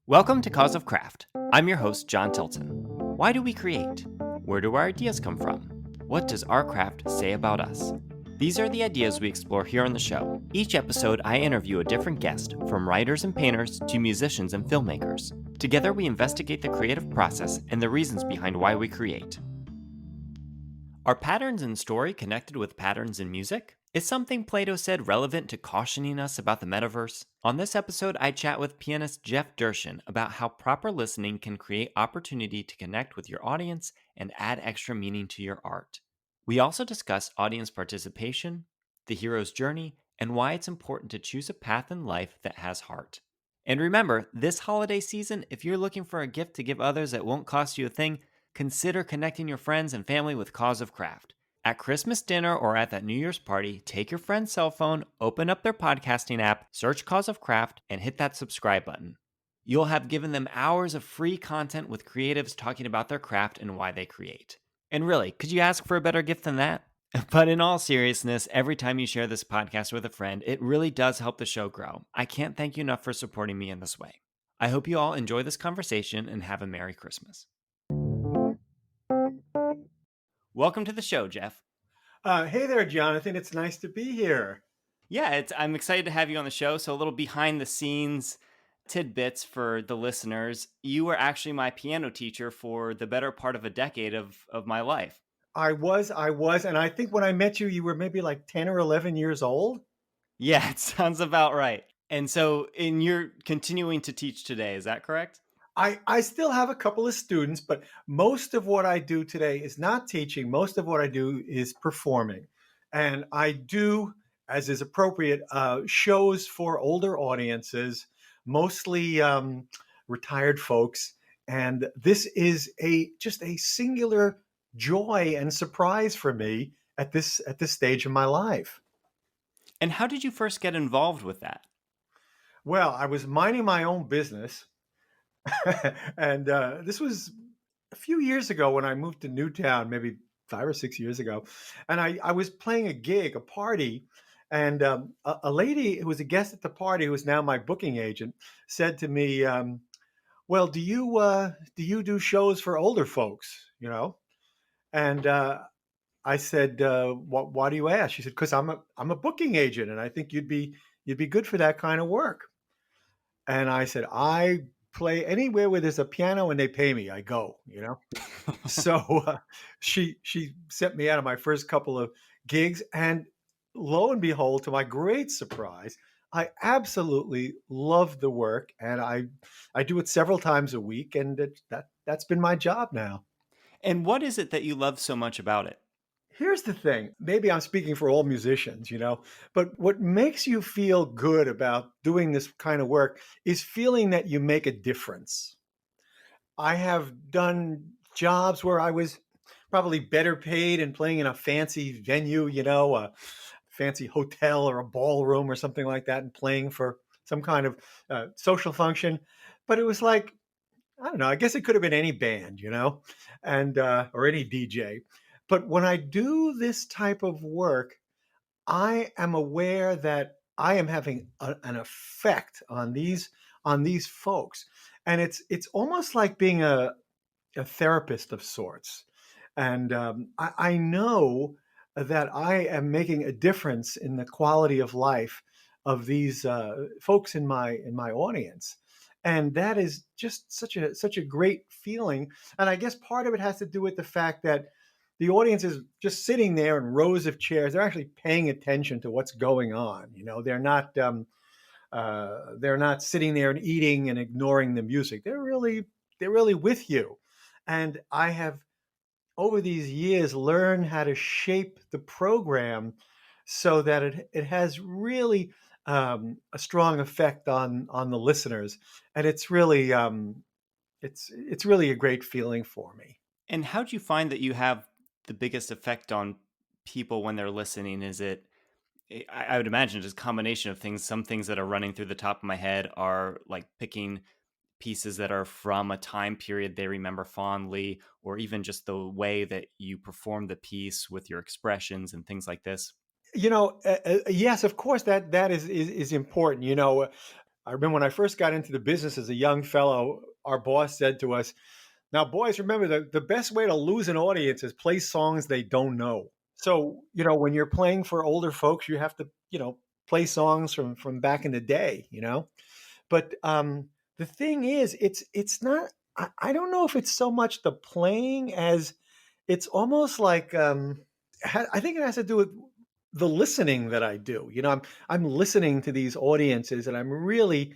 Welcome to Cause of Craft. I'm your host, John Tilton. Why do we create? Where do our ideas come from? What does our craft say about us? These are the ideas we explore here on the show. Each episode, I interview a different guest, from writers and painters to musicians and filmmakers. Together, we investigate the creative process and the reasons behind why we create. Are patterns in story connected with patterns in music? Is something Plato said relevant to cautioning us about the metaverse? On this episode, I chat with pianist Jeff Dershin about how proper listening can create opportunity to connect with your audience and add extra meaning to your art. We also discuss audience participation, the hero's journey, and why it's important to choose a path in life that has heart. And remember, this holiday season, if you're looking for a gift to give others that won't cost you a thing, consider connecting your friends and family with Cause of Craft. At Christmas dinner or at that New Year's party, take your friend's cell phone, open up their podcasting app, search Cause of Craft, and hit that subscribe button. You'll have given them hours of free content with creatives talking about their craft and why they create. And really, could you ask for a better gift than that? But in all seriousness, every time you share this podcast with a friend, it really does help the show grow. I can't thank you enough for supporting me in this way. I hope you all enjoy this conversation and have a Merry Christmas. Welcome to the show, Jeff. Hey there, Jonathan. It's nice to be here. Yeah, I'm excited to have you on the show. So, a little behind the scenes tidbits for the listeners. You were actually my piano teacher for the better part of a decade of my life. I was, and I think when I met you, you were maybe like 10 or 11 years old. Yeah, it sounds about right. And so, you're continuing to teach today, is that correct? I still have a couple of students, but most of what I do today is not teaching. Most of what I do is performing. And I do, as is appropriate, shows for older audiences, mostly retired folks. And this is just a singular joy and surprise for me at this stage of my life. And how did you first get involved with that? Well, I was minding my own business, and this was a few years ago when I moved to Newtown, maybe 5 or 6 years ago, and I was playing a gig, a party, and a lady who was a guest at the party, who is now my booking agent, said to me, "Well, do you do shows for older folks? You know?" And I said, "Why do you ask?" She said, "Because I'm a booking agent, and I think you'd be good for that kind of work." And I said, "I play anywhere where there's a piano and they pay me, I go, you know?" So she sent me out of my first couple of gigs, and lo and behold, to my great surprise, I absolutely love the work, and I do it several times a week, and that's been my job now. And what is it that you love so much about it? Here's the thing. Maybe I'm speaking for all musicians, but what makes you feel good about doing this kind of work is feeling that you make a difference. I have done jobs where I was probably better paid and playing in a fancy venue, a fancy hotel or a ballroom or something like that, and playing for some kind of social function. But it was like, I don't know, I guess it could have been any band, and or any DJ. But when I do this type of work, I am aware that I am having an effect on these folks, and it's almost like being a therapist of sorts. And I know that I am making a difference in the quality of life of these folks in my audience, and that is just such a great feeling. And I guess part of it has to do with the fact that the audience is just sitting there in rows of chairs. They're actually paying attention to what's going on. They're not sitting there and eating and ignoring the music. They're really with you. And I have, over these years, learned how to shape the program so that it has really a strong effect on the listeners, and it's really a great feeling for me. And how do you find that you have the biggest effect on people when they're listening? Is it I would imagine just a combination of things. Some things that are running through the top of my head are like picking pieces that are from a time period they remember fondly, or even just the way that you perform the piece with your expressions and things like this. Yes, of course, that is important. I remember when I first got into the business as a young fellow, our boss said to us, "Now, boys, remember the best way to lose an audience is play songs they don't know." So, when you're playing for older folks, you have to, play songs from back in the day. But the thing is, it's not. I don't know if it's so much the playing as it's almost like I think it has to do with the listening that I do. I'm listening to these audiences, and I'm really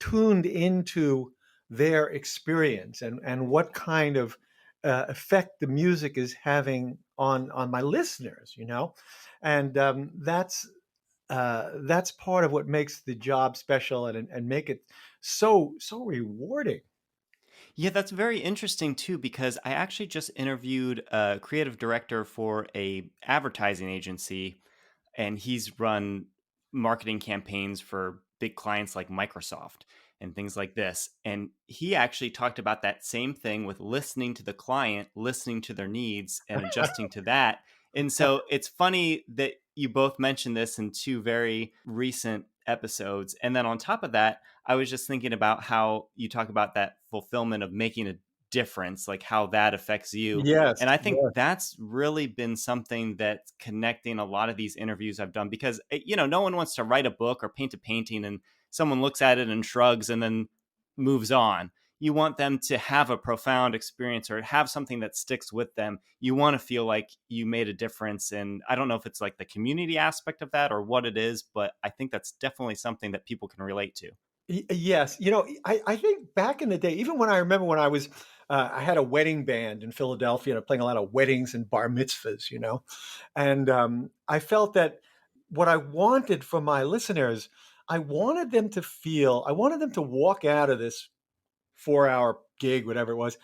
tuned into their experience and what kind of effect the music is having on my listeners. And that's part of what makes the job special and make it so rewarding. Yeah, that's very interesting too because I actually just interviewed a creative director for a advertising agency, and he's run marketing campaigns for big clients like Microsoft and things like this. And he actually talked about that same thing with listening to the client, listening to their needs and adjusting to that. And so it's funny that you both mentioned this in two very recent episodes. And then on top of that, I was just thinking about how you talk about that fulfillment of making a difference, like how that affects you. Yes, And I think yes. that's really been something that's connecting a lot of these interviews I've done because, no one wants to write a book or paint a painting and someone looks at it and shrugs and then moves on. You want them to have a profound experience or have something that sticks with them. You want to feel like you made a difference. And I don't know if it's like the community aspect of that or what it is, but I think that's definitely something that people can relate to. Yes, I think back in the day, even when I remember when I had a wedding band in Philadelphia and I'm playing a lot of weddings and bar mitzvahs. And I felt that what I wanted from my listeners, I wanted them to walk out of this 4-hour gig, whatever it was,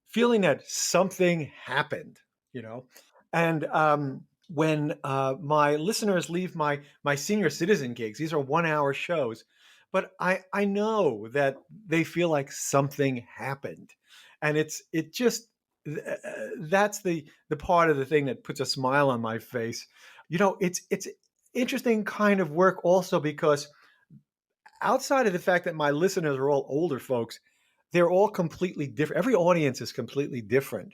feeling that something happened, you know? And when my listeners leave my senior citizen gigs, these are 1-hour shows, but I know that they feel like something happened, and it just that's the part of the thing that puts a smile on my face. It's interesting kind of work also because outside of the fact that my listeners are all older folks, they're all completely different. Every audience is completely different,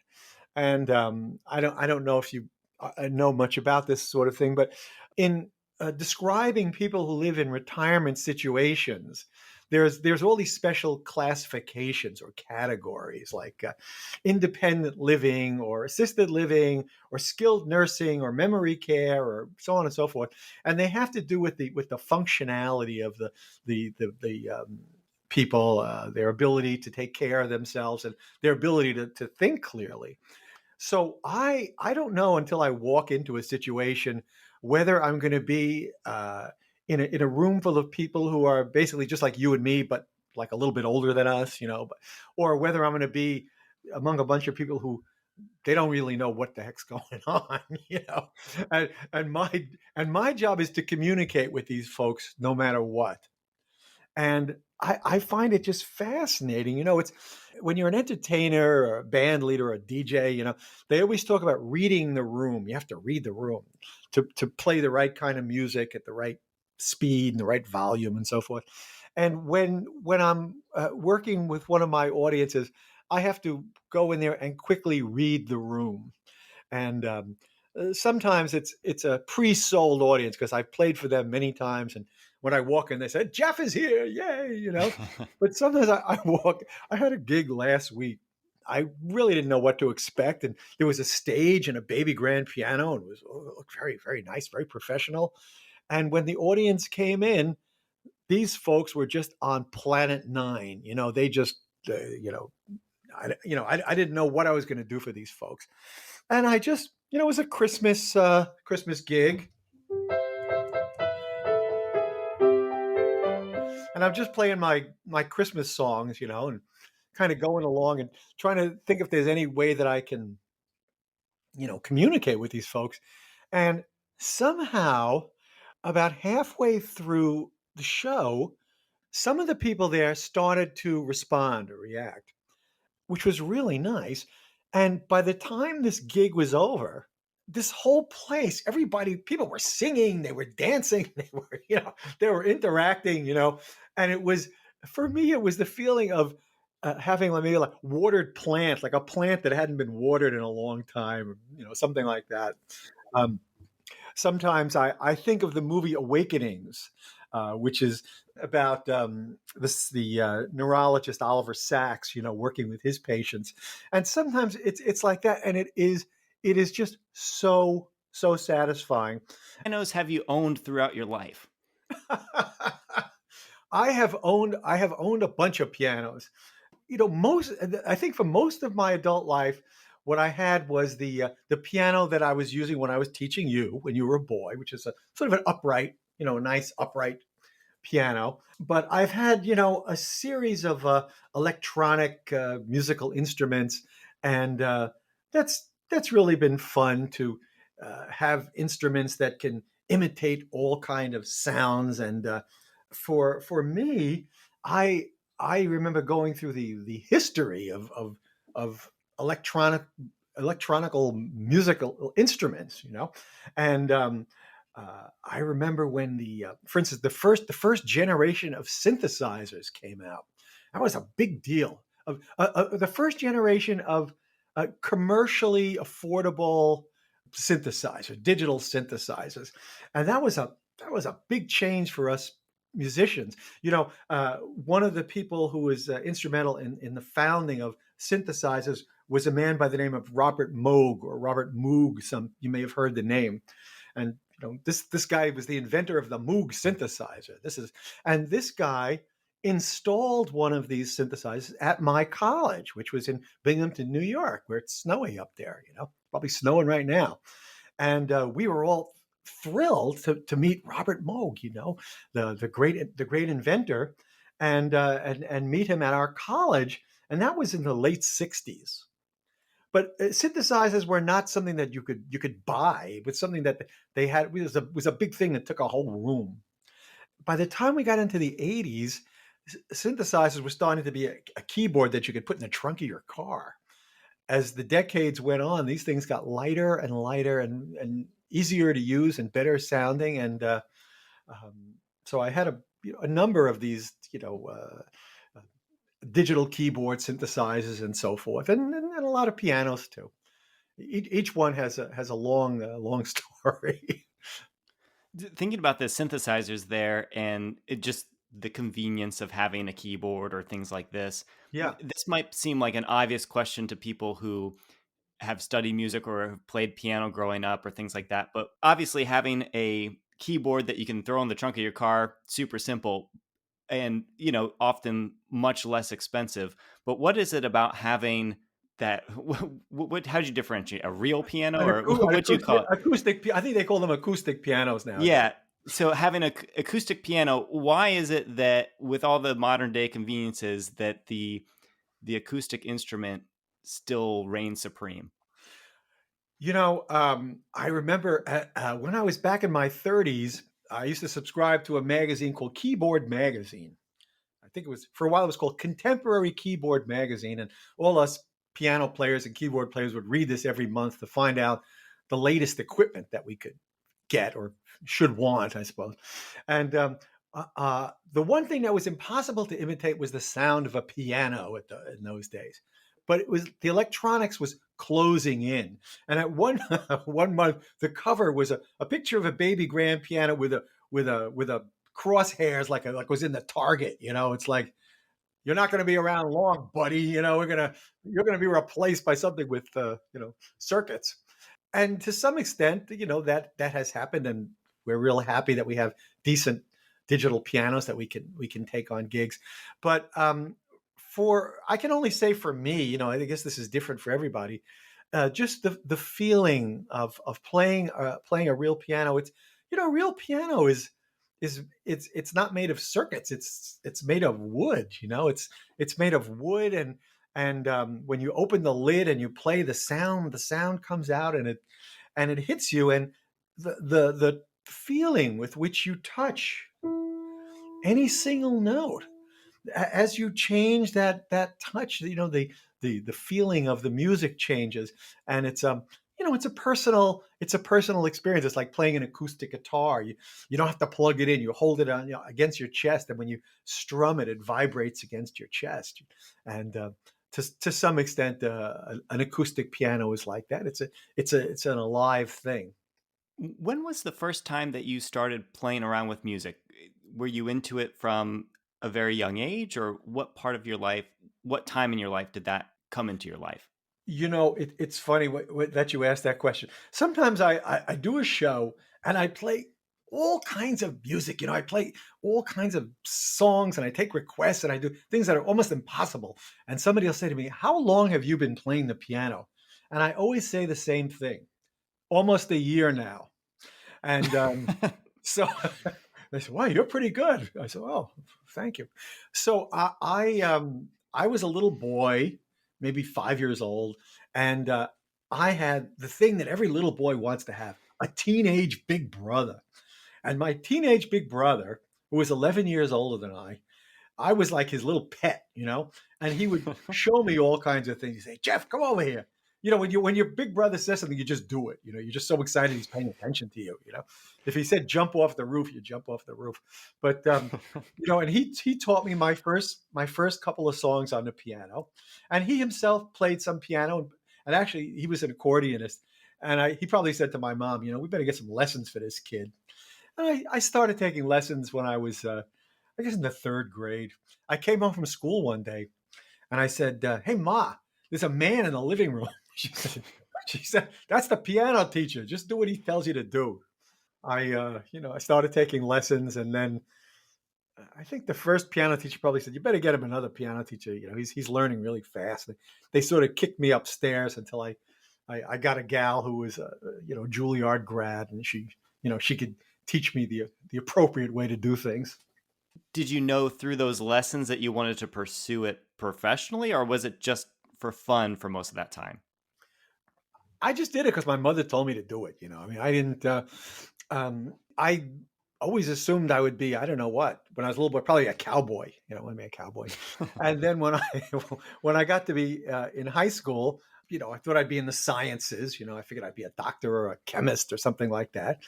and I don't know if you know much about this sort of thing, but in describing people who live in retirement situations, there's all these special classifications or categories like independent living or assisted living or skilled nursing or memory care or so on and so forth, and they have to do with the functionality of the people, their ability to take care of themselves and their ability to think clearly. So I don't know until I walk into a situation whether I'm going to be in a room full of people who are basically just like you and me, but like a little bit older than us, or whether I'm going to be among a bunch of people who they don't really know what the heck's going on, and my job is to communicate with these folks no matter what. And I find it just fascinating. It's when you're an entertainer or a band leader or a DJ, they always talk about reading the room. You have to read the room to play the right kind of music at the right speed and the right volume and so forth. And when I'm working with one of my audiences, I have to go in there and quickly read the room. And sometimes it's a pre-sold audience because I've played for them many times, and when I walk in, they said Jeff is here, yay. But sometimes I walk. I had a gig last week. I really didn't know what to expect, and there was a stage and a baby grand piano, and it was looked very, very nice, very professional. And when the audience came in, these folks were just on planet nine. They just, I didn't know what I was going to do for these folks. And I just, it was a Christmas gig, and I'm just playing my Christmas songs, and kind of going along and trying to think if there's any way that I can, communicate with these folks. And somehow, about halfway through the show, some of the people there started to respond or react, which was really nice. And by the time this gig was over, this whole place, everybody, people were singing, they were dancing, they were interacting, and it was, for me, it was the feeling of having like maybe like watered plant, like a plant that hadn't been watered in a long time, something like that. Um, Sometimes I think of the movie Awakenings, which is about the neurologist Oliver Sacks, working with his patients, and sometimes it's like that, and it is just so satisfying. Pianos have you owned throughout your life? I have owned a bunch of pianos. Most, I think for most of my adult life, what I had was the piano that I was using when I was teaching you when you were a boy, which is a sort of an upright, a nice upright piano. But I've had, a series of electronic musical instruments, and that's really been fun to have instruments that can imitate all kind of sounds. And for me, I I remember going through the history of electronic electronical musical instruments, and I remember when for instance, the first generation of synthesizers came out. That was a big deal. Of the first generation of commercially affordable digital synthesizers, and that was a big change for us musicians. One of the people who was instrumental in the founding of synthesizers was a man by the name of Robert Moog, or Robert Moog. Some you may have heard the name. And this guy was the inventor of the Moog synthesizer. This guy installed one of these synthesizers at my college, which was in Binghamton, New York, where it's snowy up there. Probably snowing right now. And we were all thrilled to meet Robert Moog, the great inventor, and meet him at our college. And that was in the late '60s. But synthesizers were not something that you could buy. It was something that they had. It was a big thing that took a whole room. By the time we got into the '80s, synthesizers were starting to be a keyboard that you could put in the trunk of your car. As the decades went on, these things got lighter and lighter and easier to use and better sounding. And so I had a number of these, digital keyboard synthesizers and so forth, and a lot of pianos too. Each one has a long story. Thinking about the synthesizers there and just the convenience of having a keyboard or things like this, Yeah, this might seem like an obvious question to people who have studied music or have played piano growing up or things like that. But obviously, having a keyboard that you can throw in the trunk of your car, super simple and, often much less expensive. But what is it about having that? How do you differentiate a real piano an, or acou- an what do you acoustic, call it? I think they call them acoustic pianos nowadays. Yeah. So having a acoustic piano, why is it that with all the modern day conveniences that the acoustic instrument still reigns supreme? I remember when I was back in my 30s, I used to subscribe to a magazine called Keyboard Magazine. I think for a while it was called Contemporary Keyboard Magazine, and all us piano players and keyboard players would read this every month to find out the latest equipment that we could get or should want, I suppose. And the one thing that was impossible to imitate was the sound of a piano in those days. But it was the electronics was closing in, and at one one month the cover was a picture of a baby grand piano with a crosshairs like was in the Target. It's like you're not going to be around long, buddy. You're gonna be replaced by something with circuits. And to some extent, that has happened, and we're real happy that we have decent digital pianos that we can take on gigs. But for I can only say for me, I guess this is different for everybody. Just the feeling of playing a real piano. Real piano it's not made of circuits. It's made of wood. It's made of wood, and when you open the lid and you play the sound comes out, and it hits you, and the feeling with which you touch any single note as you change that touch, the feeling of the music changes, and it's it's a personal experience. It's like playing an acoustic guitar. You don't have to plug it in. You hold it on, against your chest, and when you strum it, it vibrates against your chest. And to some extent, an acoustic piano is like that. It's an alive thing. When was the first time that you started playing around with music? Were you into it from a very young age, or what part of your life, what time in your life did that come into your life? It's funny that you asked that question. Sometimes I do a show and I play all kinds of music. I play all kinds of songs and I take requests and I do things that are almost impossible. And somebody will say to me, "How long have you been playing the piano?" And I always say the same thing, almost a year now. And so they said, "Wow, you're pretty good." I said, "Oh, thank you." So I was a little boy, maybe 5 years old, and I had the thing that every little boy wants to have: a teenage big brother. And my teenage big brother, who was 11 years older than I was like his little pet, and he would show me all kinds of things. He'd say, "Jeff, come over here." When your big brother says something, you just do it. You're just so excited he's paying attention to you. If he said jump off the roof, you jump off the roof. But and he taught me my first couple of songs on the piano, and he himself played some piano, and actually he was an accordionist. And he probably said to my mom, "We better get some lessons for this kid." And I started taking lessons when I was, I guess, in the third grade. I came home from school one day and I said, "Hey, Ma, there's a man in the living room." She said, "That's the piano teacher. Just do what he tells you to do." I started taking lessons, and then I think the first piano teacher probably said, "You better get him another piano teacher. He's learning really fast." They sort of kicked me upstairs until I got a gal who was a Juilliard grad, and she could teach me the appropriate way to do things. Did you know through those lessons that you wanted to pursue it professionally, or was it just for fun for most of that time? I just did it because my mother told me to do it. I mean, I didn't. I always assumed I would be, I don't know what, when I was a little boy, probably a cowboy. I want to be a cowboy. And then when I when I got to be in high school, I thought I'd be in the sciences. I figured I'd be a doctor or a chemist or something like that.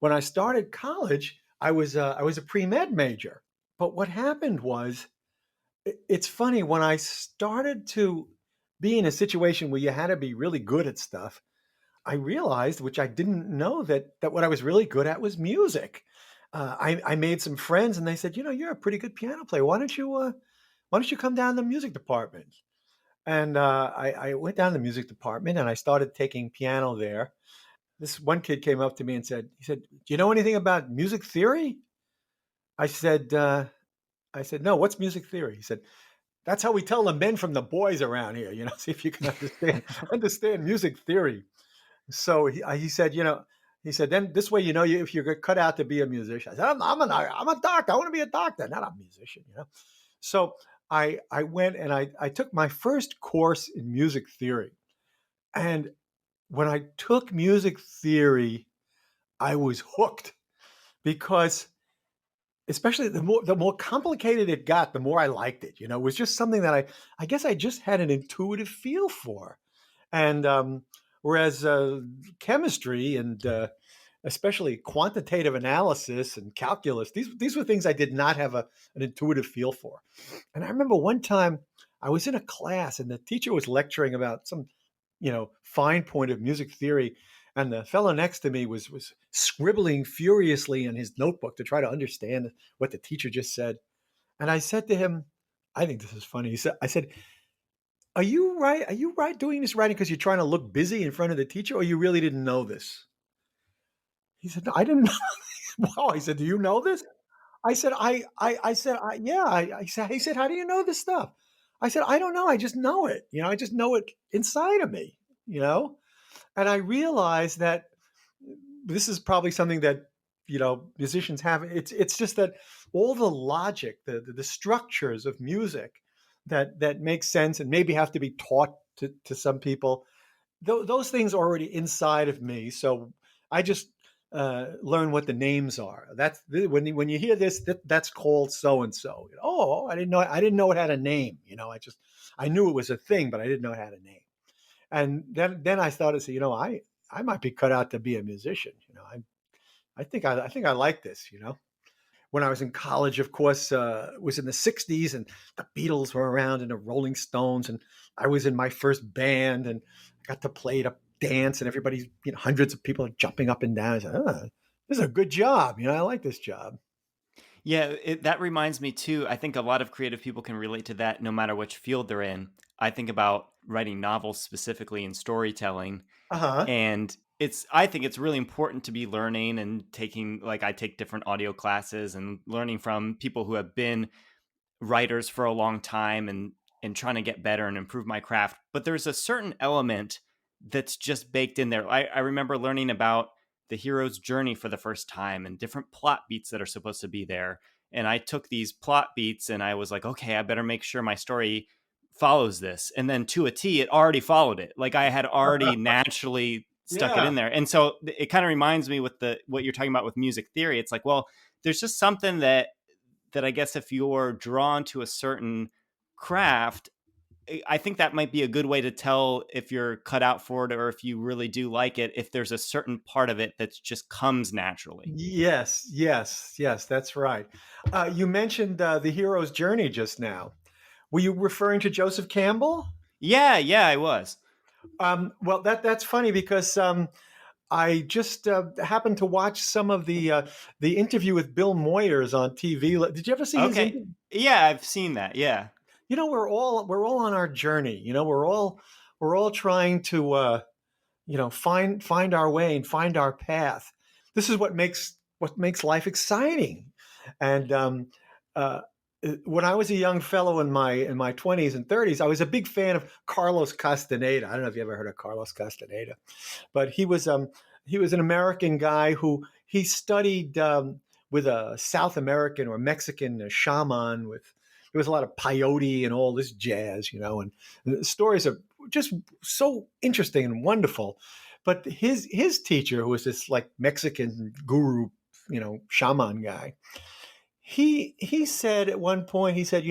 When I started college, I was a pre med major. But what happened was, it's funny, when I started to be in a situation where you had to be really good at stuff, I realized, which I didn't know, that what I was really good at was music. I made some friends, and they said, "You're a pretty good piano player. Why don't you come down to the music department?" And I went down to the music department, and I started taking piano there. This one kid came up to me and said, "Do you know anything about music theory?" I said, "No. What's music theory?" He said, "That's how we tell the men from the boys around here. See if you can understand music theory." So he said, "Then this way, if you're cut out to be a musician." I said, I'm a doctor. I want to be a doctor, not a musician. So I went and I took my first course in music theory. And when I took music theory, I was hooked, because especially the more complicated it got, the more I liked it. It was just something that I guess I just had an intuitive feel for. And whereas chemistry and especially quantitative analysis and calculus, these were things I did not have an intuitive feel for. And I remember one time I was in a class and the teacher was lecturing about some fine point of music theory, and the fellow next to me was scribbling furiously in his notebook to try to understand what the teacher just said. And I said to him, I think this is funny. I said, Are you right doing this writing because you're trying to look busy in front of the teacher, or you really didn't know this?" He said, "No, I didn't know." Wow. I said, "Do you know this?" I said, I said, "Yeah." I said, he said, "How do you know this stuff?" I said, "I don't know. I just know it. I just know it inside of me, you know?" And I realized that this is probably something that musicians have. It's just that all the logic, the structures of music that make sense and maybe have to be taught to some people, those things are already inside of me. So I just learn what the names are. That's when you hear this, that's called so and so. Oh, I didn't know it had a name. I knew it was a thing, but I didn't know it had a name. And then I started to say, I might be cut out to be a musician. I think I like this. When I was in college, of course, it was in the 60s and the Beatles were around and the Rolling Stones. And I was in my first band and I got to play the dance and everybody's, hundreds of people are jumping up and down. I said, this is a good job. I like this job. Yeah, that reminds me too. I think a lot of creative people can relate to that no matter which field they're in. I think about writing novels specifically in storytelling. Uh huh. And I think it's really important to be learning and taking, like, I take different audio classes and learning from people who have been writers for a long time and trying to get better and improve my craft. But there's a certain element that's just baked in there. I remember learning about the hero's journey for the first time and different plot beats that are supposed to be there. And I took these plot beats and I was like, okay, I better make sure my story follows this. And then to a T, it already followed it. Like I had already naturally stuck it Yeah. in there. And so it kind of reminds me with what you're talking about with music theory. It's like, well, there's just something that I guess if you're drawn to a certain craft, I think that might be a good way to tell if you're cut out for it or if you really do like it, if there's a certain part of it that just comes naturally. Yes, yes, yes, that's right. You mentioned the hero's journey just now. Were you referring to Joseph Campbell? Yeah, I was. Well, that's funny because I just happened to watch some of the interview with Bill Moyers on TV. Did you ever see his Okay. interview? Yeah, I've seen that. Yeah. We're all on our journey. We're all trying to find our way and find our path. This is what makes life exciting. And uh, when I was a young fellow in my 20s and 30s, I was a big fan of Carlos Castaneda. I don't know if you ever heard of Carlos Castaneda, but he was an American guy who he studied with a South American or Mexican shaman with. There was a lot of peyote and all this jazz, and the stories are just so interesting and wonderful. But his teacher, who was this like Mexican guru, shaman guy, he said at one point, he said,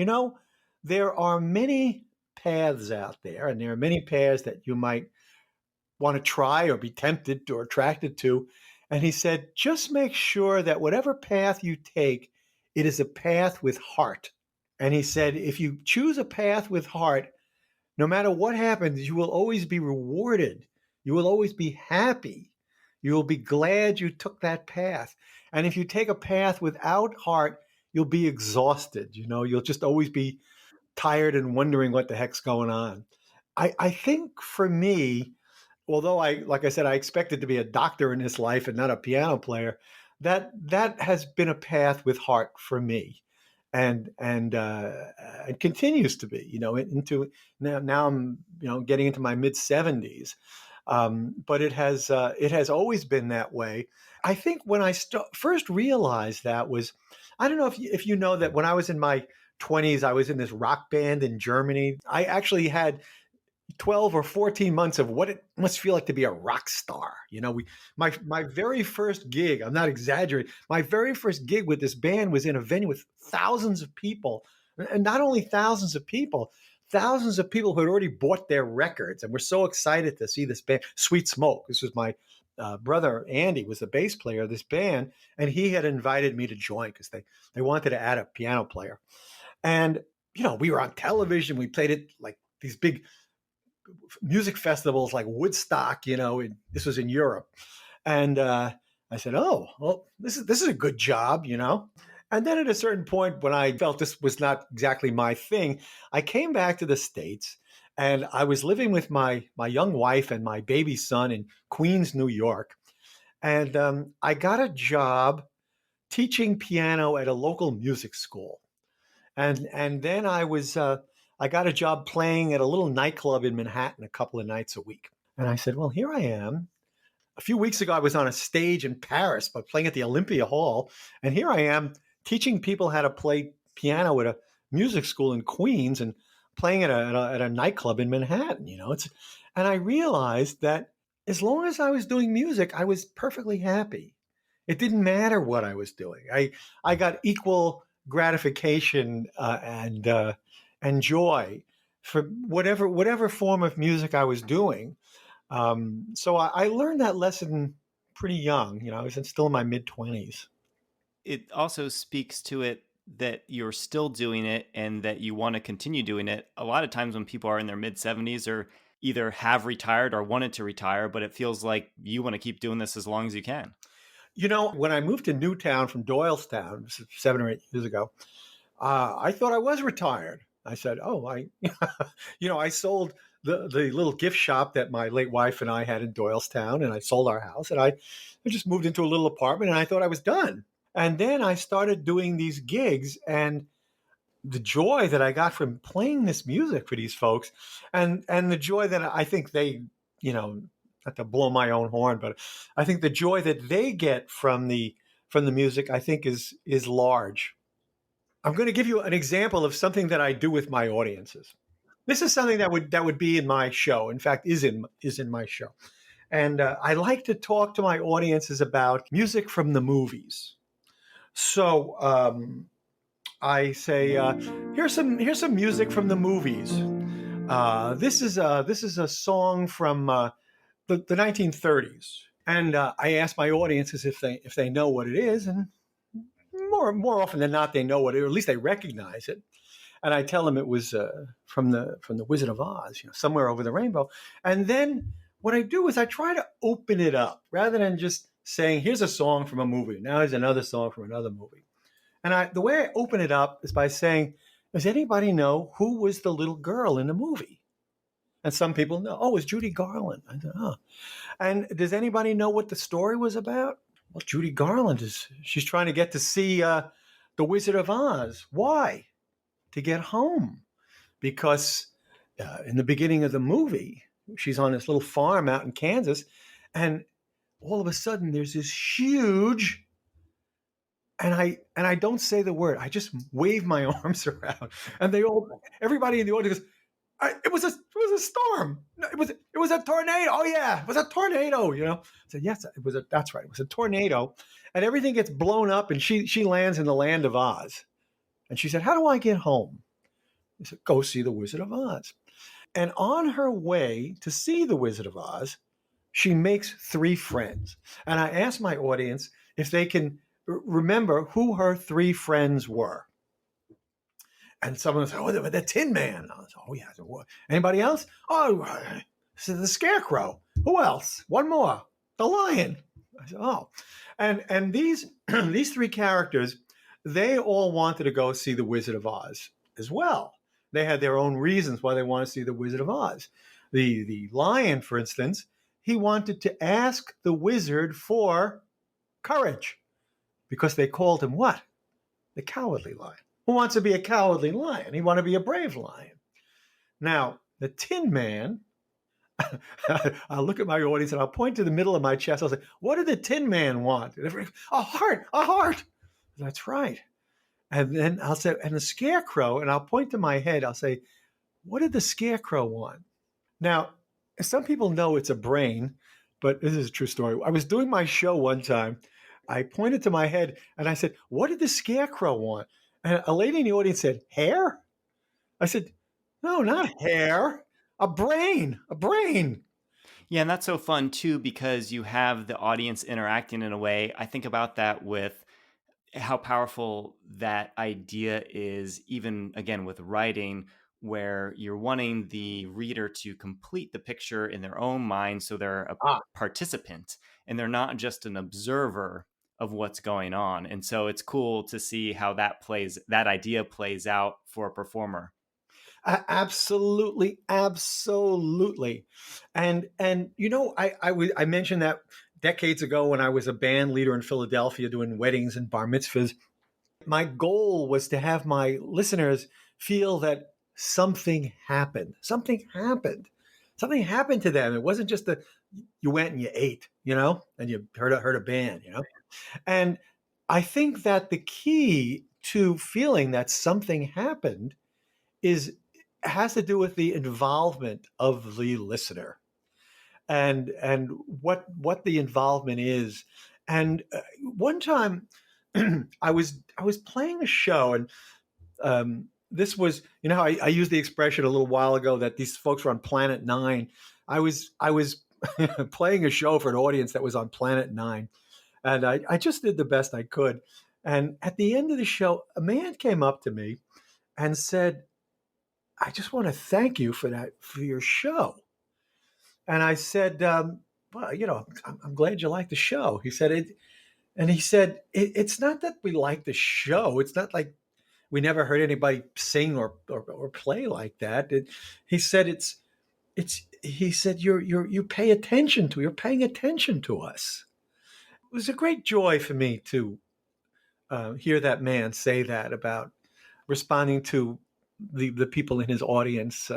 there are many paths out there, and there are many paths that you might want to try or be tempted or attracted to. And he said, just make sure that whatever path you take, it is a path with heart. And he said, if you choose a path with heart, no matter what happens, you will always be rewarded. You will always be happy. You will be glad you took that path. And if you take a path without heart, you'll be exhausted. You'll just always be tired and wondering what the heck's going on. I think for me, although like I said, I expected to be a doctor in this life and not a piano player, that has been a path with heart for me, and it continues to be. Into now I'm getting into my mid 70s, but it has always been that way. I think when I first realized that was, I don't know if you know that when I was in my 20s, I was in this rock band in Germany. I actually had 12 or 14 months of what it must feel like to be a rock star. My very first gig, I'm not exaggerating, my very first gig with this band was in a venue with thousands of people. And not only thousands of people who had already bought their records and were so excited to see this band, Sweet Smoke. This was my brother Andy was the bass player of this band, and he had invited me to join because they wanted to add a piano player. And we were on television. We played it like these big music festivals like Woodstock, this was in Europe. And I said, oh, well, this is a good job. And then at a certain point when I felt this was not exactly my thing, I came back to the States and I was living with my young wife and my baby son in Queens, New York. And I got a job teaching piano at a local music school. And then I got a job playing at a little nightclub in Manhattan a couple of nights a week. And I said, well, here I am. A few weeks ago, I was on a stage in Paris, but playing at the Olympia Hall. And here I am teaching people how to play piano at a music school in Queens and playing at a nightclub in Manhattan. And I realized that as long as I was doing music, I was perfectly happy. It didn't matter what I was doing. I got equal gratification and joy for whatever form of music I was doing. So I learned that lesson pretty young. I was still in my mid 20s. It also speaks to it that you're still doing it and that you want to continue doing it. A lot of times when people are in their mid 70s or either have retired or wanted to retire, but it feels like you want to keep doing this as long as you can. When I moved to Newtown from Doylestown, this is 7 or 8 years ago, I thought I was retired. I said, "Oh, I sold the little gift shop that my late wife and I had in Doylestown, and I sold our house, and I just moved into a little apartment, and I thought I was done." And then I started doing these gigs, and the joy that I got from playing this music for these folks, and the joy that I think they, you know, not to blow my own horn, but I think the joy that they get from the music, I think is large. I'm going to give you an example of something that I do with my audiences. This is something that would be in my show. In fact, is in my show. And I like to talk to my audiences about music from the movies. So I say, here's some music from the movies. This is a song from the 1930s, and I ask my audiences if they know what it is, and more often than not they know what it, or at least they recognize it. And I tell them it was from the Wizard of Oz, somewhere over the rainbow. And then what I do is I try to open it up rather than just saying, here's a song from a movie. Now here's another song from another movie. And the way I open it up is by saying, does anybody know who was the little girl in the movie? And some people know, oh, it was Judy Garland. I said, oh. And does anybody know what the story was about? Well, Judy Garland she's trying to get to see the Wizard of Oz. Why? To get home. Because in the beginning of the movie, she's on this little farm out in Kansas, and all of a sudden there's this huge, and I don't say the word. I just wave my arms around, and everybody in the audience goes, it was a storm. No, it was a tornado. Oh yeah, it was a tornado. I said, yes, that's right. It was a tornado, and everything gets blown up, and she lands in the land of Oz. And she said, how do I get home? I said, go see the Wizard of Oz. And on her way to see the Wizard of Oz, she makes three friends. And I asked my audience if they can remember who her three friends were. And someone said, oh, the Tin Man. I said, oh, yeah. So what? Anybody else? Oh, so the Scarecrow. Who else? One more. The Lion. I said, oh. And these these three characters, they all wanted to go see the Wizard of Oz as well. They had their own reasons why they want to see the Wizard of Oz. The Lion, for instance, he wanted to ask the wizard for courage because they called him what? The Cowardly Lion. Who wants to be a cowardly lion? He wanted to be a brave lion. Now, the Tin Man, I'll look at my audience and I'll point to the middle of my chest. I'll say, what did the Tin Man want? A heart, a heart. That's right. And then I'll say, and the Scarecrow, and I'll point to my head. I'll say, what did the Scarecrow want? Now, some people know it's a brain, but this is a true story. I was doing my show one time. I pointed to my head and I said, what did the Scarecrow want? And a lady in the audience said, hair? I said, no, not hair. A brain, a brain. Yeah, and that's so fun too because you have the audience interacting in a way. I think about that with how powerful that idea is, even again with writing, where you're wanting the reader to complete the picture in their own mind so they're a participant and they're not just an observer of what's going on. And so it's cool to see how that idea plays out for a performer. Absolutely, absolutely. And I mentioned that decades ago when I was a band leader in Philadelphia doing weddings and bar mitzvahs. My goal was to have my listeners feel that something happened. Something happened. Something happened to them. It wasn't just that you went and you ate, and you heard a band, And I think that the key to feeling that something happened has to do with the involvement of the listener and what the involvement is. And one time I was playing a show, and this was, how I used the expression a little while ago that these folks were on Planet Nine. I was playing a show for an audience that was on Planet Nine. And I just did the best I could. And at the end of the show, a man came up to me and said, I just want to thank you for that, for your show. And I said, well, I'm glad you like the show. He said, it's not that we like the show. It's not like we never heard anybody sing or play like that. He said, he said, you pay attention to, you're paying attention to us. It was a great joy for me to hear that man say that about responding to the people in his audience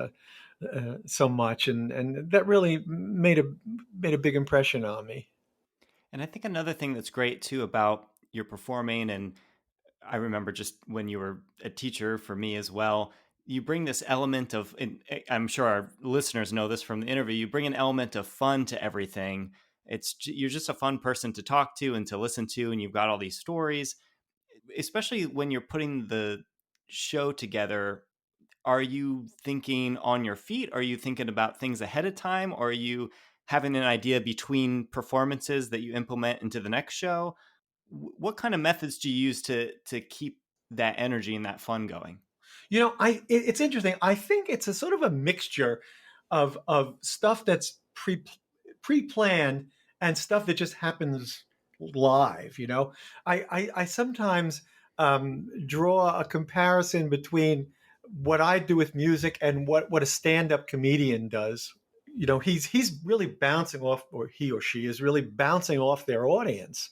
so much, and that really made a big impression on me. And I think another thing that's great too about your performing, and I remember just when you were a teacher for me as well, you bring this element of, and I'm sure our listeners know this from the interview, you bring an element of fun to everything. You're just a fun person to talk to and to listen to, and you've got all these stories, especially when you're putting the show together. Are you thinking on your feet? Are you thinking about things ahead of time? Or are you having an idea between performances that you implement into the next show? What kind of methods do you use to keep that energy and that fun going? It's interesting. I think it's a sort of a mixture of stuff that's pre-planned and stuff that just happens live. I sometimes draw a comparison between what I do with music and what a stand-up comedian does. He's really bouncing off, or he or she is really bouncing off their audience,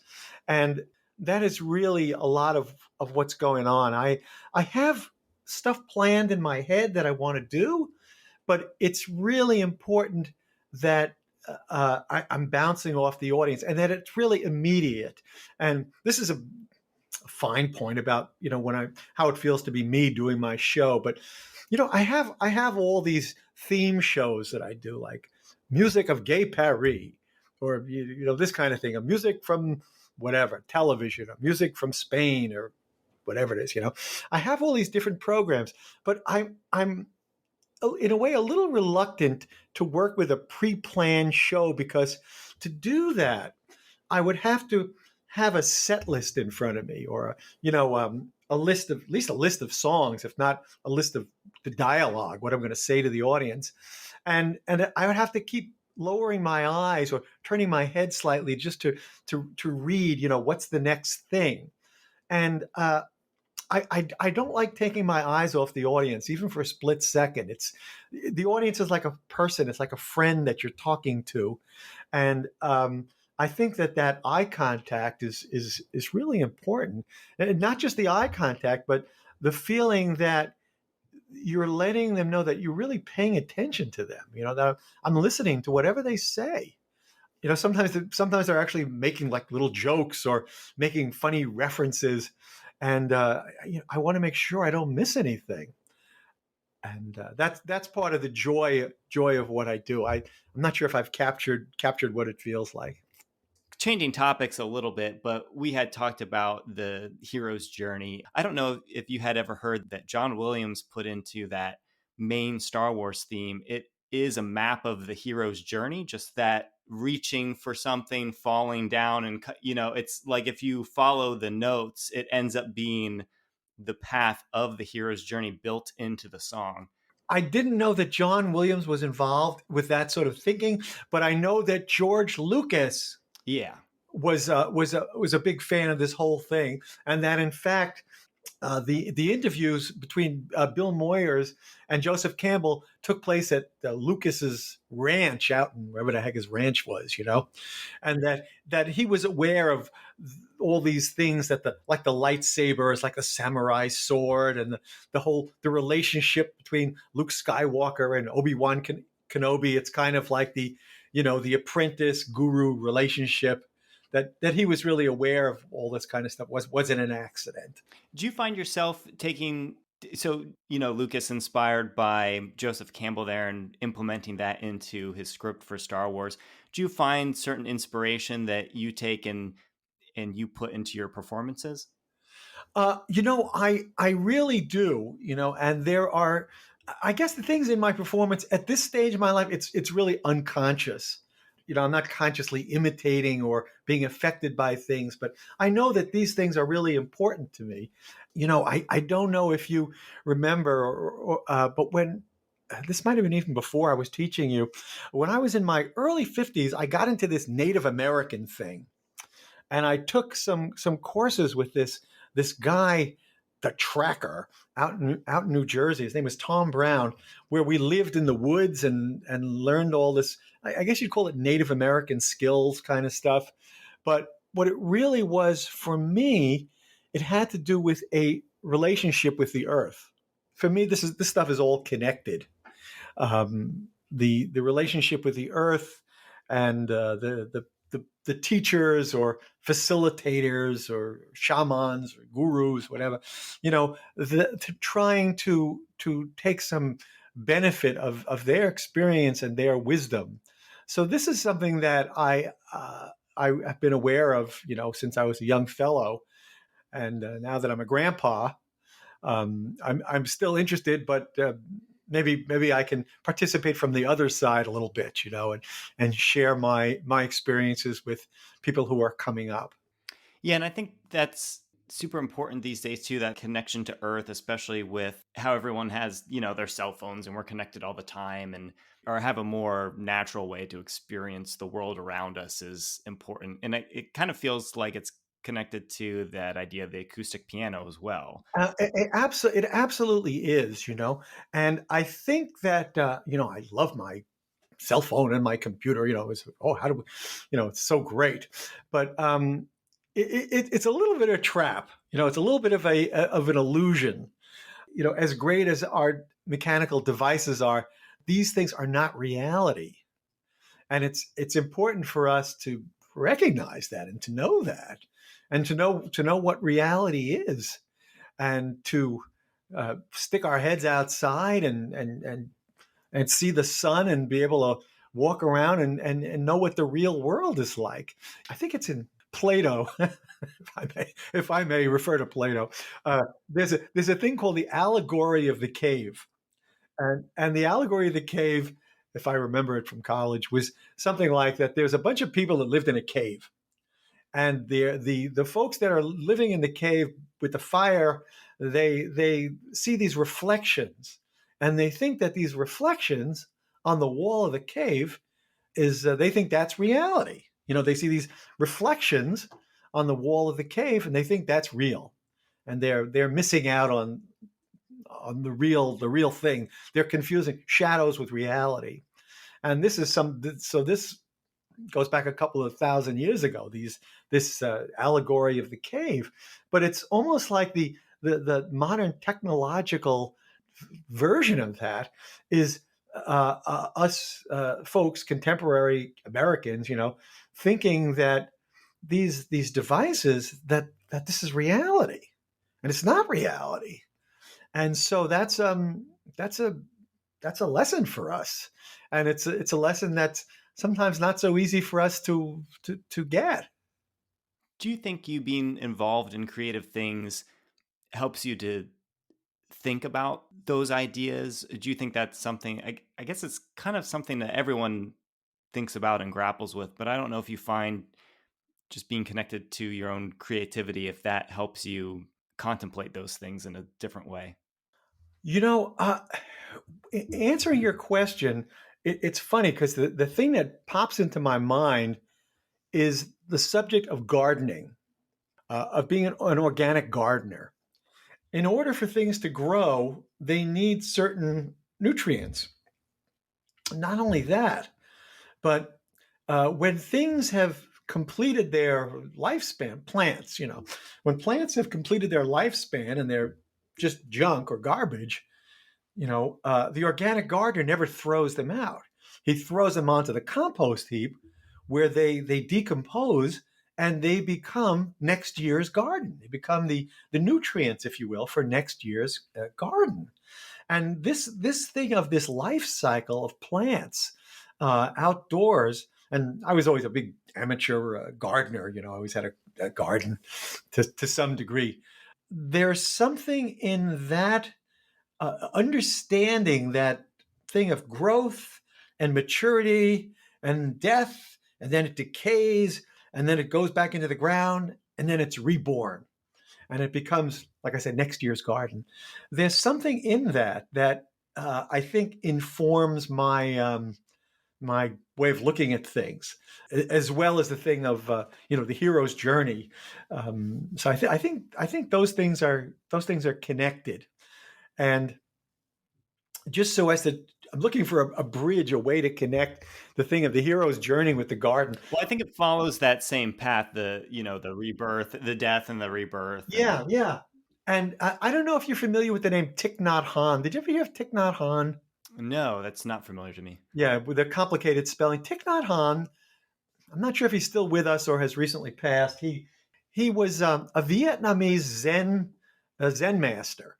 and that is really a lot of what's going on. I have stuff planned in my head that I want to do, but it's really important that I'm bouncing off the audience and that it's really immediate. And this is a fine point about when I how it feels to be me doing my show. But I have all these theme shows that I do, like music of Gay Paris, or this kind of thing, a music from whatever television, or music from Spain, or whatever it is. I have all these different programs, but I'm in a way a little reluctant to work with a pre-planned show, because to do that I would have to have a set list in front of me, or a list of, at least a list of songs, if not a list of the dialogue, what I'm going to say to the audience, and I would have to keep lowering my eyes or turning my head slightly just to read, what's the next thing, and I don't like taking my eyes off the audience, even for a split second. The audience is like a person; it's like a friend that you're talking to, and I think that eye contact is really important, and not just the eye contact, but the feeling that you're letting them know that you're really paying attention to them. That I'm listening to whatever they say. Sometimes they're actually making like little jokes or making funny references, and I want to make sure I don't miss anything. And that's part of the joy of what I do. I'm not sure if I've captured what it feels like. Changing topics a little bit, but we had talked about the hero's journey. I don't know if you had ever heard that John Williams put into that main Star Wars theme. It is a map of the hero's journey, just that reaching for something, falling down, and it's like if you follow the notes, it ends up being the path of the hero's journey built into the song. I didn't know that John Williams was involved with that sort of thinking, but I know that George Lucas Yeah. was a big fan of this whole thing, and that in fact the interviews between Bill Moyers and Joseph Campbell took place at Lucas's ranch out in wherever the heck his ranch was, and that he was aware of all these things, that like the lightsaber is like a samurai sword, and the relationship between Luke Skywalker and Obi-Wan Kenobi, it's kind of like the apprentice guru relationship. That he was really aware of all this kind of stuff wasn't an accident. Do you find yourself Lucas inspired by Joseph Campbell there and implementing that into his script for Star Wars? Do you find certain inspiration that you take and you put into your performances? I really do. And there are, I guess, the things in my performance at this stage of my life, it's really unconscious. I'm not consciously imitating or being affected by things, but I know that these things are really important to me. I don't know if you remember, but when this might have been even before I was teaching you, when I was in my early 50s, I got into this Native American thing, and I took some courses with this guy, the tracker, out in New Jersey. His name was Tom Brown, where we lived in the woods and learned all this. I guess you'd call it Native American skills kind of stuff. But what it really was for me, it had to do with a relationship with the earth. For me, this stuff is all connected. The relationship with the earth and the teachers or facilitators or shamans or gurus, whatever, trying to take some benefit of their experience and their wisdom. So this is something that I have been aware of, since I was a young fellow, and now that I'm a grandpa, I'm still interested, but maybe I can participate from the other side a little bit, and share my experiences with people who are coming up. Yeah, and I think that's super important these days too, that connection to earth, especially with how everyone has, their cell phones and we're connected all the time, and or have a more natural way to experience the world around us is important. And it kind of feels like it's connected to that idea of the acoustic piano as well. It absolutely is, and I think that I love my cell phone and my computer. How do we, it's so great, but it's a little bit of a trap. It's a little bit of an illusion. As great as our mechanical devices are, these things are not reality, and it's important for us to recognize that and to know that, and to know what reality is, and to stick our heads outside and see the sun and be able to walk around and know what the real world is like. I think it's in Plato, if I may refer to Plato. There's a thing called the allegory of the cave, and the allegory of the cave, if I remember it from college, was something like that. There's a bunch of people that lived in a cave, and the folks that are living in the cave with the fire, they see these reflections, and they think that these reflections on the wall of the cave is they think that's reality. They see these reflections on the wall of the cave, and they think that's real, and they're missing out on the real thing. They're confusing shadows with reality, and this goes back a couple of thousand years ago. This allegory of the cave, but it's almost like the modern technological version of that is us folks, contemporary Americans, thinking that these devices that this is reality, and it's not reality. And so that's a that's a lesson for us, and it's a lesson that's sometimes not so easy for us to get. Do you think you being involved in creative things helps you to think about those ideas? Do you think that's something, I guess it's kind of something that everyone thinks about and grapples with, but I don't know if you find just being connected to your own creativity, if that helps you contemplate those things in a different way. You know, answering your question, it's funny because the thing that pops into my mind is the subject of gardening, of being an organic gardener. In order for things to grow, they need certain nutrients. Not only that, but when things have completed their lifespan, plants, when plants have completed their lifespan and they're just junk or garbage, the organic gardener never throws them out. He throws them onto the compost heap where they decompose and they become next year's garden. They become the nutrients, if you will, for next year's garden. And this thing of this life cycle of plants outdoors, and I was always a big amateur gardener. I always had a garden to some degree. There's something in that understanding that thing of growth and maturity and death and then it decays, and then it goes back into the ground, and then it's reborn. And it becomes, like I said, next year's garden. There's something in that I think informs my way of looking at things, as well as the thing of the hero's journey. So I think those things are connected, and just so as to I'm looking for a bridge, a way to connect the thing of the hero's journey with the garden. Well, I think it follows that same path, the rebirth, the death and the rebirth and Yeah, yeah. And I don't know if you're familiar with the name Thich Nhat Hanh. Did you ever hear of Thich Nhat Hanh? no, that's not familiar to me. Yeah, with a complicated spelling. Thich Nhat Hanh, I'm not sure if he's still with us or has recently passed. He was a Vietnamese Zen master.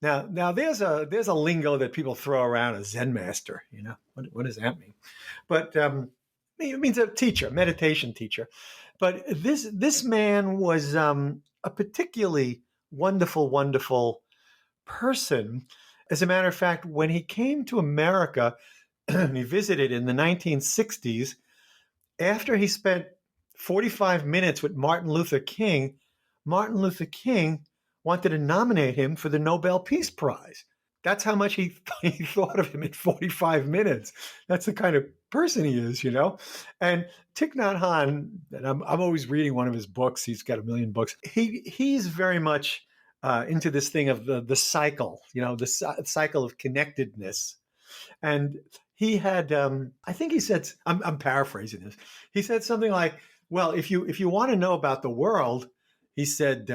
Now there's a lingo that people throw around, a Zen master. What does that mean? But it means a teacher, meditation teacher. But this man was a particularly wonderful, wonderful person. As a matter of fact, when he came to America, and he visited in the 1960s, after he spent 45 minutes with Martin Luther King, Martin Luther King wanted to nominate him for the Nobel Peace Prize. That's how much he thought of him in 45 minutes. That's the kind of person he is. And Thich Nhat Hanh, and I'm always reading one of his books. He's got a million books. He's very much into this thing of the cycle, the cycle of connectedness. And he had, I think he said, I'm paraphrasing this. He said something like, "Well, if you want to know about the world," he said,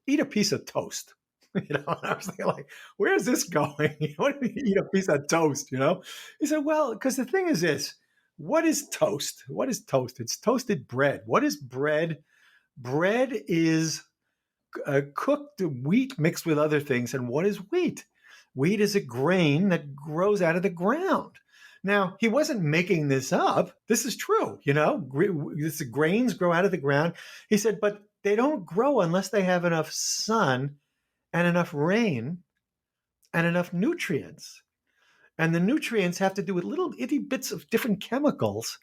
"eat a piece of toast." And I was thinking, like, where's this going? What do you eat a piece of toast? He said, "Well, because the thing is this: what is toast? What is toast? It's toasted bread. What is bread? Bread is cooked wheat mixed with other things. And what is wheat? Wheat is a grain that grows out of the ground." Now, he wasn't making this up. This is true. The grains grow out of the ground. He said, but they don't grow unless they have enough sun and enough rain and enough nutrients. And the nutrients have to do with little itty bits of different chemicals.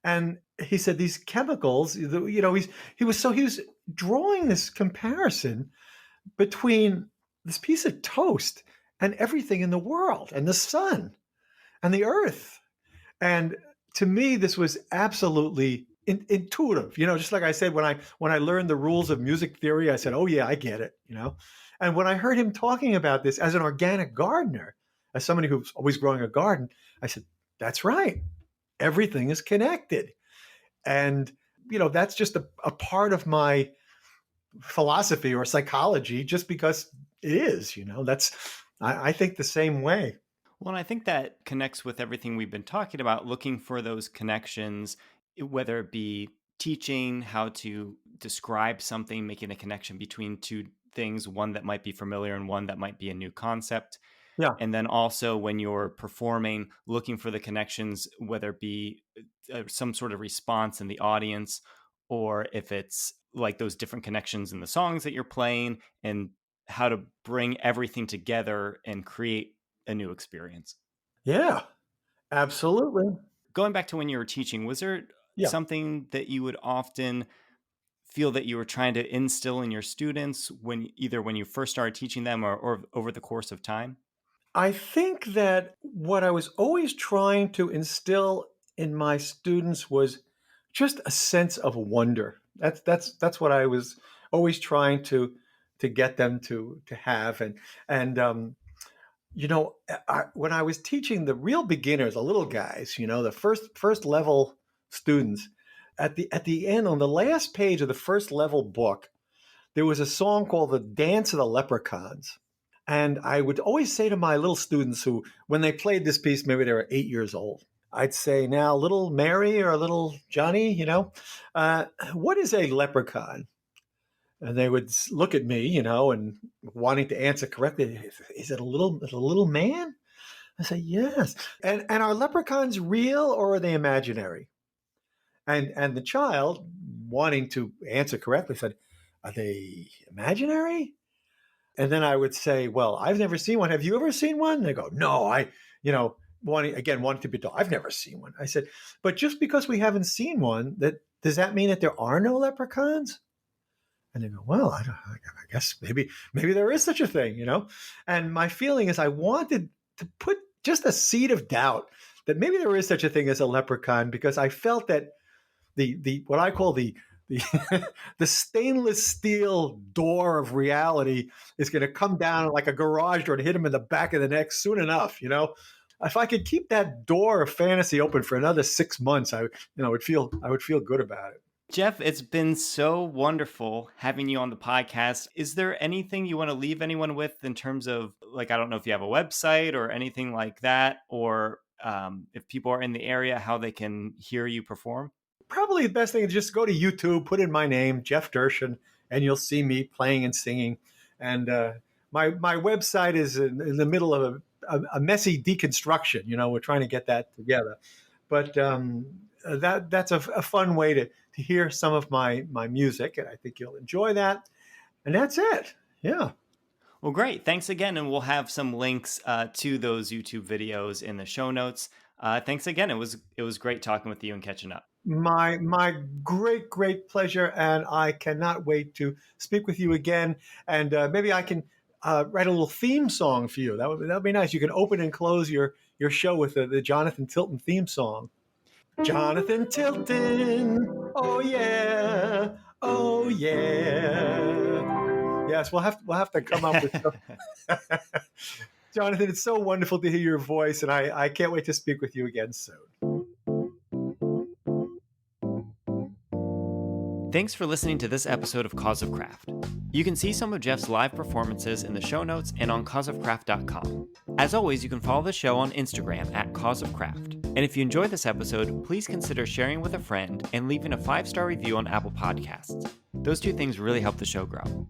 And he said these chemicals, he was drawing this comparison between this piece of toast and everything in the world, and the sun and the earth. And to me, this was absolutely intuitive. Just like I said, when I learned the rules of music theory, I said, "Oh yeah, I get it." And when I heard him talking about this as an organic gardener, as somebody who's always growing a garden, I said, "That's right. Everything is connected." And that's just a part of my philosophy or psychology, just because it is. I think the same way. Well, and I think that connects with everything we've been talking about, looking for those connections, whether it be teaching how to describe something, making a connection between two things, one that might be familiar and one that might be a new concept. Yeah. And then also when you're performing, looking for the connections, whether it be some sort of response in the audience, or if it's like those different connections in the songs that you're playing, and how to bring everything together and create a new experience. Yeah, absolutely. Going back to when you were teaching, was there Yeah. something that you would often feel that you were trying to instill in your students when you first started teaching them, or over the course of time? I think that what I was always trying to instill in my students was just a sense of wonder. That's what I was always trying to get them to have. And when I was teaching the real beginners, the little guys, the first level students, at the end, on the last page of the first level book, there was a song called "The Dance of the Leprechauns." And I would always say to my little students, who, when they played this piece, maybe they were 8 years old, I'd say, "Now, little Mary or little Johnny, what is a leprechaun?" And they would look at me, and wanting to answer correctly. "Is it a little man?" I say, "Yes." And are leprechauns real, or are they imaginary? And the child, wanting to answer correctly, said, "Are they imaginary?" And then I would say, "Well, I've never seen one. Have you ever seen one?" And they go, "No, you know, wanting to be told, I've never seen one. I said, but just because we haven't seen one, does that mean that there are no leprechauns? And they go, well, I guess maybe there is such a thing, you know? And my feeling is I wanted to put just a seed of doubt that maybe there is such a thing as a leprechaun, because I felt that the what I call the the stainless steel door of reality is going to come down like a garage door and hit him in the back of the neck soon enough, you know? If I could keep that door of fantasy open for another 6 months, I would feel good about it. Jeff, it's been so wonderful having you on the podcast. Is there anything you want to leave anyone with in terms of, like, I don't know if you have a website or anything like that, or if people are in the area, how they can hear you perform? Probably the best thing is just go to YouTube, put in my name, Jeff Dershin, and you'll see me playing and singing. And my website is in the middle of a messy deconstruction. You know, we're trying to get that together. But that's a fun way to hear some of my music, and I think you'll enjoy that. And that's it. Yeah. Well, great. Thanks again. And we'll have some links to those YouTube videos in the show notes. Thanks again. It was great talking with you and catching up. My great pleasure, and I cannot wait to speak with you again. And maybe I can write a little theme song for you. That would be nice. You can open and close your show with the Jonathan Tilton theme song. Jonathan Tilton, oh yeah, oh yeah. Yes, we'll have to come up with stuff. Jonathan, it's so wonderful to hear your voice, and I can't wait to speak with you again soon. Thanks for listening to this episode of Cause of Craft. You can see some of Jeff's live performances in the show notes and on causeofcraft.com. As always, you can follow the show on Instagram at Cause of Craft. And if you enjoyed this episode, please consider sharing with a friend and leaving a 5-star review on Apple Podcasts. Those two things really help the show grow.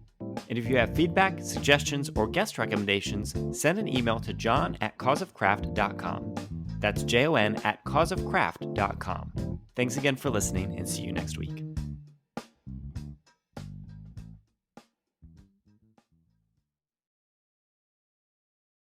And if you have feedback, suggestions, or guest recommendations, send an email to john@causeofcraft.com. That's JON@causeofcraft.com. Thanks again for listening, and see you next week.